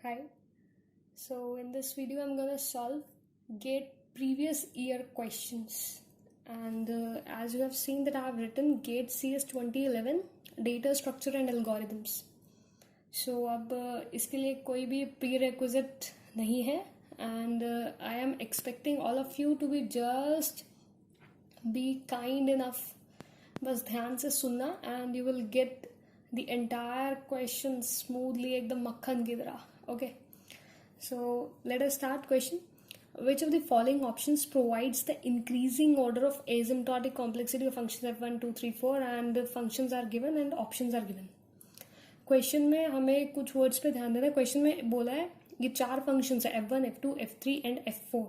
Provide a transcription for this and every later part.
Hi. So in this video I'm gonna solve GATE previous year questions, and as you have seen that I have written GATE CS 2011 data structure and algorithms. So अब इसके लिए कोई भी prerequisite नहीं है, and I am expecting all of you to be just be kind enough, बस ध्यान से सुनना and you will get the entire question smoothly एकदम मक्खन की तरह. Okay. So let us start question. Which of the following options provides the increasing order of asymptotic complexity of functions f1, 2, 3, 4 and the functions are given and options are given. Question में हमें कुछ words पे ध्यान देना है. Question में बोला है ये चार फंक्शंस है f1, f2, f3 and f4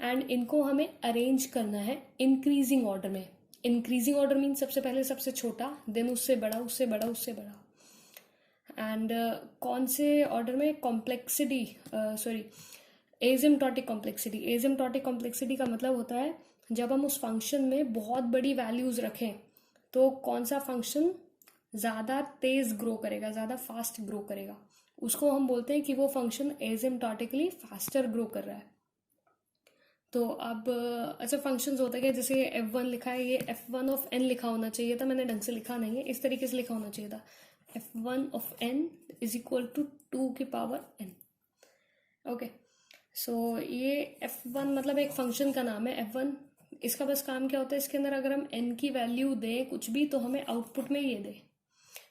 and इनको हमें अरेंज करना है इंक्रीजिंग ऑर्डर में. इंक्रीजिंग ऑर्डर मीन सबसे पहले सबसे छोटा, देन उससे बड़ा, उससे बड़ा, उससे बड़ा. एंड कौन से ऑर्डर में? Complexity asymptotic complexity. Asymptotic complexity का मतलब होता है जब हम उस फंक्शन में बहुत बड़ी वैल्यूज रखें तो कौन सा फंक्शन ज़्यादा तेज ग्रो करेगा, ज़्यादा फास्ट ग्रो करेगा, उसको हम बोलते हैं कि वो फंक्शन एसिम्प्टोटिकली फास्टर ग्रो कर रहा है. तो अब अच्छा फंक्शंस होते हैं जैसे f1 लिखा है, ये f1 ऑफ n लिखा होना चाहिए था, मैंने ढंग से लिखा नहीं है, इस तरीके से लिखा होना चाहिए था. f1 of n is equal to 2 की पावर n. ओके, सो ये f1 मतलब एक फंक्शन का नाम है f1. इसका बस काम क्या होता है, इसके अंदर अगर हम n की वैल्यू दें कुछ भी तो हमें आउटपुट में ये दे.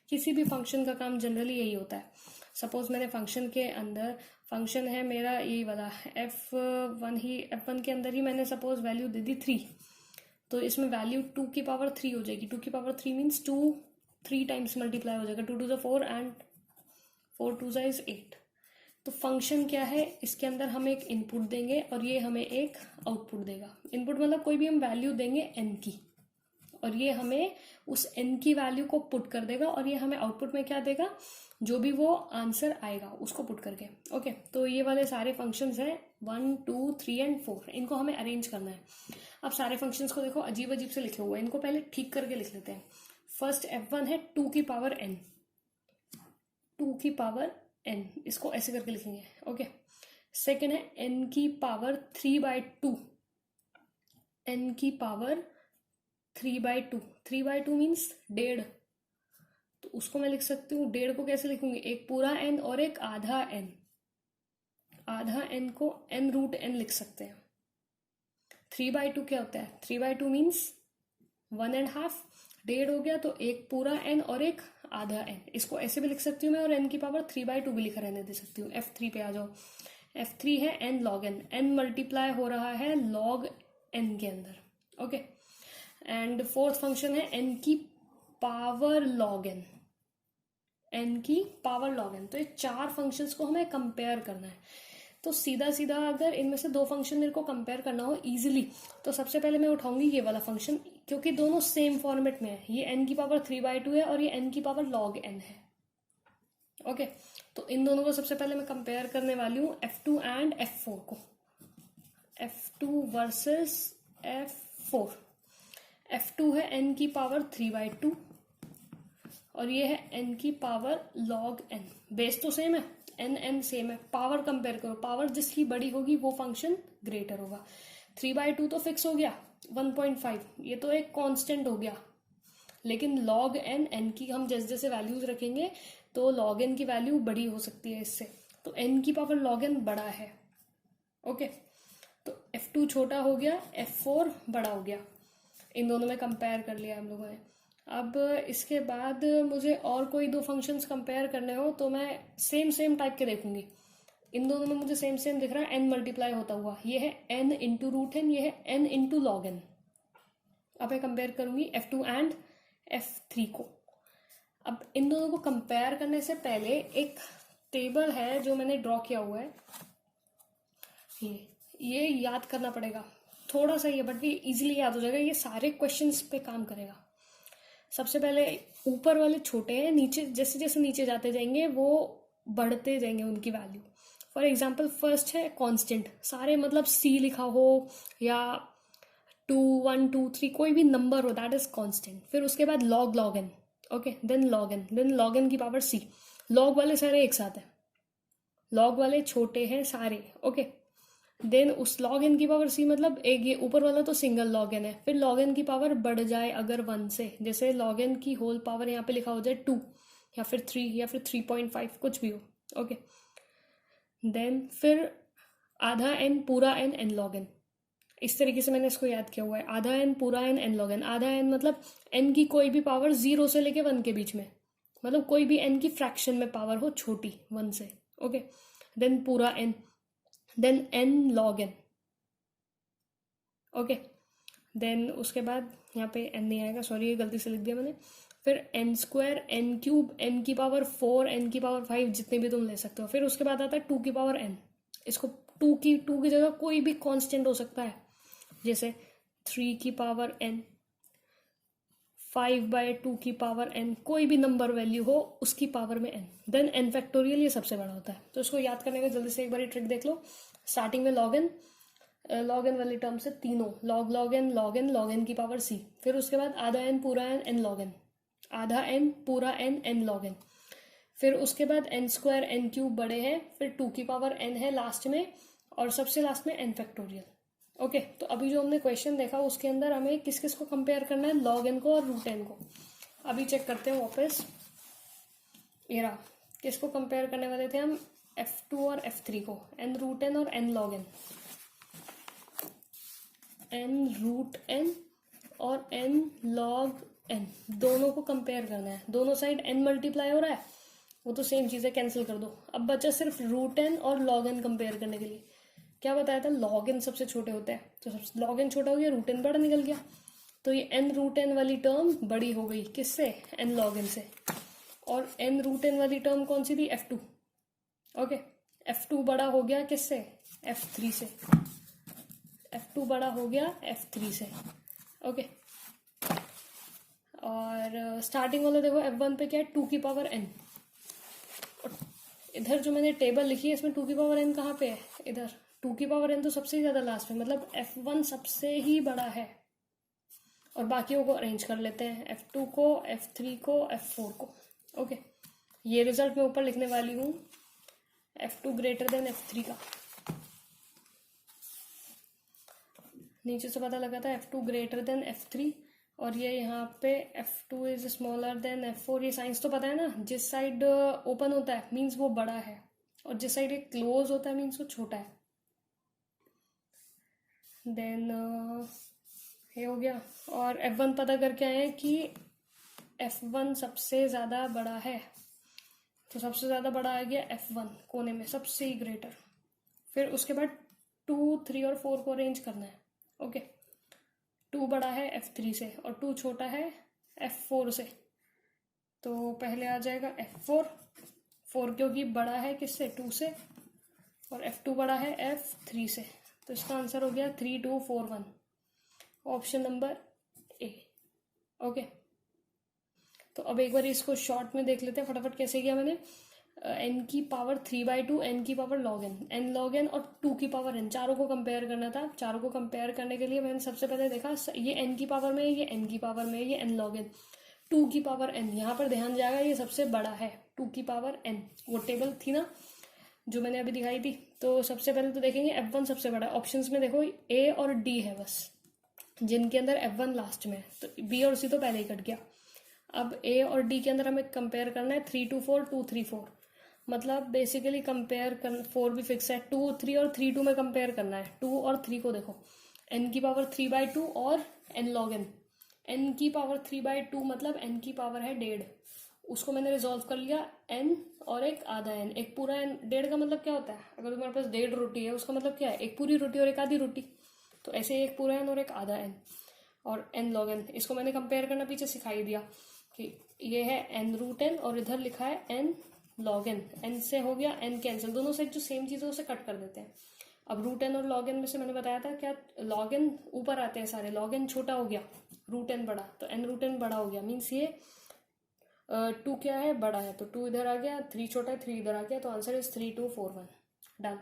किसी भी फंक्शन का काम जनरली यही होता है. सपोज मैंने फंक्शन के अंदर फंक्शन है मेरा यही वाला f1 के अंदर ही मैंने सपोज वैल्यू दे दी 3, तो इसमें वैल्यू 2 की पावर 3 हो जाएगी. 2 की पावर 3 मीन्स 2 3 टाइम्स मल्टीप्लाई हो जाएगा. 2 to the 4 and 4 to the is 8. तो फंक्शन क्या है, इसके अंदर हम एक इनपुट देंगे और ये हमें एक आउटपुट देगा. इनपुट मतलब कोई भी हम वैल्यू देंगे n की और ये हमें उस n की वैल्यू को पुट कर देगा और ये हमें आउटपुट में क्या देगा, जो भी वो आंसर आएगा उसको पुट करके. ओके, तो ये वाले सारे फंक्शंस हैं 1, 2, 3 एंड 4. इनको हमें अरेंज करना है. अब सारे फंक्शंस को देखो अजीब अजीब से लिखे हुए हैं, इनको पहले ठीक करके लिख लेते हैं. फर्स्ट f1 है 2 की पावर n, 2 की पावर n, इसको ऐसे करके लिखेंगे. ओके, सेकेंड है n की पावर 3/2, n की पावर 3/2. 3/2 मीन्स 1.5, तो उसको मैं लिख सकती हूँ 1.5 को कैसे लिखूंगी, एक पूरा n और एक आधा n. आधा n को n रूट n लिख सकते हैं. 3/2 क्या होता है, 3/2 मीन्स 1.5. 1.5 हो गया तो एक पूरा n और एक आधा n. इसको ऐसे भी लिख सकती हूँ मैं और n की पावर 3/2 भी लिखा रहने दे सकती हूँ. f3 पे आ जाओ. f3 है n log n. n multiply हो रहा है log n के अंदर. ओके, एंड फोर्थ फंक्शन है n की पावर log n, n की पावर log n. तो ये चार फंक्शंस को हमें कंपेयर करना है. तो सीधा सीधा अगर इनमें से दो फंक्शन मेरे को कंपेयर करना हो इजीली, तो सबसे पहले मैं उठाऊंगी ये वाला फंक्शन, क्योंकि दोनों सेम फॉर्मेट में है. ये n की पावर 3/2 है और ये n की पावर log n है. ओके, तो इन दोनों को सबसे पहले मैं कंपेयर करने वाली हूँ f2 एंड f4 को. f2 versus f4. f2 है n की पावर 3/2 और ये है n की पावर log n. बेस तो सेम है, n सेम है. पावर कंपेयर करो, पावर जिसकी बड़ी होगी वो फंक्शन ग्रेटर होगा. 3/2 तो फिक्स हो गया, 1.5 ये तो एक कांस्टेंट हो गया. लेकिन log n की हम जैसे जैसे वैल्यूज रखेंगे तो log n की वैल्यू बड़ी हो सकती है इससे, तो n की पावर log n बड़ा है. ओके, तो f2 छोटा हो गया, f4 बड़ा हो गया. इन दोनों में कंपेयर कर लिया हम लोगों ने. अब इसके बाद मुझे और कोई दो फंक्शंस कंपेयर करने हो तो मैं सेम टाइप के देखूंगी. इन दोनों में मुझे सेम दिख रहा है, n मल्टीप्लाई होता हुआ. ये है n इंटू रूट n, ये है n इंटू लॉग n. अब मैं कंपेयर करूंगी f2 एंड f3 को. अब इन दोनों को कंपेयर करने से पहले एक टेबल है जो मैंने ड्रॉ किया हुआ है, ये याद करना पड़ेगा. थोड़ा सा ये बट भी इजीली याद हो जाएगा. ये सारे क्वेश्चंस पे काम करेगा. सबसे पहले ऊपर वाले छोटे हैं, नीचे जैसे जैसे नीचे जाते जाएंगे वो बढ़ते जाएंगे उनकी वैल्यू. फॉर एग्जांपल फर्स्ट है कांस्टेंट, सारे मतलब c लिखा हो या 2, 1, 2, 3 कोई भी नंबर हो, दैट इज कांस्टेंट. फिर उसके बाद log n. Okay, then log n की पावर c. लॉग वाले सारे एक साथ है. लॉग वाले छोटे हैं सारे, ओके। देन उस लॉग एन की पावर सी मतलब एक ये ऊपर वाला तो सिंगल लॉग एन है, फिर लॉग एन की पावर बढ़ जाए अगर 1 से, जैसे लॉग एन की होल पावर यहाँ पे लिखा हो जाए 2 या फिर 3 या फिर 3.5 कुछ भी हो, ओके। देन फिर आधा एन पूरा एन एन लॉग एन, इस तरीके से मैंने इसको याद किया हुआ है। आधा एन पूरा एन एन लॉग एन, आधा एन मतलब एन की कोई भी पावर 0 से लेके 1 के बीच में, मतलब कोई भी एन की फ्रैक्शन में पावर हो छोटी 1 से, ओके। देन पूरा N, then N log N, okay. Then उसके बाद यहाँ पे एन नहीं आएगा, सॉरी ये गलती से लिख दिया मैंने। फिर N square N cube N की पावर 4 एन की पावर 5 जितने भी तुम ले सकते हो। फिर उसके बाद आता है 2 की पावर एन, इसको 2 की जगह कोई भी कांस्टेंट हो सकता है, जैसे 3 की पावर एन, 5/2 की पावर एन, कोई भी नंबर वैल्यू हो उसकी पावर में एन। देन एन फैक्टोरियल ये सबसे बड़ा होता है। तो इसको याद करने का जल्दी से एक बार ट्रिक देख लो। स्टार्टिंग में लॉग एन वाली टर्म से तीनों लॉग लॉग एन की पावर सी, फिर उसके बाद आधा एन पूरा एन एन लॉग एन, आधा एन पूरा एन एन लॉग एन, फिर उसके बाद एन स्क्वायर एन क्यूब बड़े हैं, फिर 2 की पावर एन है लास्ट में, और सबसे लास्ट में एन फैक्टोरियल, ओके। तो अभी जो हमने क्वेश्चन देखा उसके अंदर हमें किस किस को कंपेयर करना है, लॉग एन को और रूट एन को। अभी चेक करते हैं वापस, ये रहा, किसको कंपेयर करने वाले थे हम, F2 और F3 को, एन रूट एन और N log N, N root N और एन लॉग एन, दोनों को कंपेयर करना है। दोनों साइड एन मल्टीप्लाई हो रहा है, वो तो सेम चीज़ है, कैंसिल कर दो। अब बचा सिर्फ रूट एन और लॉग एन कंपेयर करने के लिए। क्या बताया था, लॉग एन सबसे छोटे होते हैं, तो सबसे लॉग एन छोटा हो गया, रूट एन बड़ा निकल गया, तो ये एन रूट एन वाली टर्म बड़ी हो गई किससे, एन लॉग एन से। और एन रूट एन वाली टर्म कौन सी थी, F2, ओके। F2 बड़ा हो गया किससे, F3 से, F2 बड़ा हो गया F3 से, ओके। और स्टार्टिंग वाला देखो F1 पे क्या है, 2 की पावर n, इधर जो मैंने टेबल लिखी है इसमें 2 की पावर n कहाँ पे है, इधर 2 की पावर n तो सबसे ज्यादा लास्ट में, मतलब F1 सबसे ही बड़ा है। और बाकियों को अरेंज कर लेते हैं, F2 को, F3 को, F4 को, ओके। ये रिजल्ट मैं ऊपर लिखने वाली हूँ, F2 ग्रेटर देन F3 का। नीचे से पता लगा था F2 ग्रेटर देन F3, और ये यहाँ पे F2 is smaller than F4। ये साइंस तो पता है ना, जिस साइड ओपन होता है मीन्स वो बड़ा है, और जिस साइड एक क्लोज होता है मीन्स वो छोटा है। देन ये हो गया। और F1 पता करके आए हैं कि F1 सबसे ज़्यादा बड़ा है, तो सबसे ज़्यादा बड़ा आ गया F1 कोने में, सबसे ही ग्रेटर। फिर उसके बाद 2, 3 और 4 को अरेंज करना है, ओके। 2 बड़ा है F3 से और 2 छोटा है F4 से, तो पहले आ जाएगा F4, 4 क्योंकि बड़ा है किससे, 2 से, और F2 बड़ा है F3 से, तो इसका आंसर हो गया 3, 2, 4, 1, ऑप्शन नंबर ए, ओके। तो अब एक बार इसको शॉर्ट में देख लेते हैं फटाफट कैसे किया मैंने। n की पावर 3/2, n की power log n, n log n और 2 की पावर n, चारों को कंपेयर करना था। चारों को कंपेयर करने के लिए मैंने सबसे पहले देखा ये n की पावर में है, ये n की पावर में है, ये n log n, 2 की पावर n, यहाँ पर ध्यान जाएगा ये सबसे बड़ा है, 2 की पावर n। वो टेबल थी ना जो मैंने अभी दिखाई थी, तो सबसे पहले तो देखेंगे F1 सबसे बड़ा है। ऑप्शंस में देखो A और D है बस, जिनके अंदर F1 लास्ट में है, तो B और C तो पहले ही कट गया। अब A और D के अंदर हमें कंपेयर करना है 3, 2, 4, 2, 3, 4, मतलब बेसिकली कंपेयर कर, 4 भी फिक्स है, 2, 3 और 3, 2 में कंपेयर करना है। 2 और 3 को देखो, n की पावर 3/2 और n log n, n की पावर 3/2 मतलब n की पावर है 1.5, उसको मैंने रिजॉल्व कर लिया n और एक आधा n, एक पूरा n। 1.5 का मतलब क्या होता है, अगर तुम्हारे पास 1.5 रोटी है उसका मतलब क्या है, एक पूरी रोटी और एक आधी रोटी, तो ऐसे एक पूरा n और एक आधा n, और n log n। इसको मैंने कंपेयर करना पीछे सिखाई दिया कि ये है n रूट n और इधर लिखा है n log n, n से हो गया n कैंसिल, दोनों साइड जो सेम चीज़ है उसे कट कर देते हैं। अब रूट n और log n में से मैंने बताया था क्या, log n ऊपर आते हैं सारे, log n छोटा हो गया, रूट n बड़ा, तो n रूट n बड़ा हो गया, मीन्स ये 2 क्या है, बड़ा है, तो 2 इधर आ गया, 3 छोटा है, 3 इधर आ गया, तो आंसर इज 3, 2, 4, 1, डन।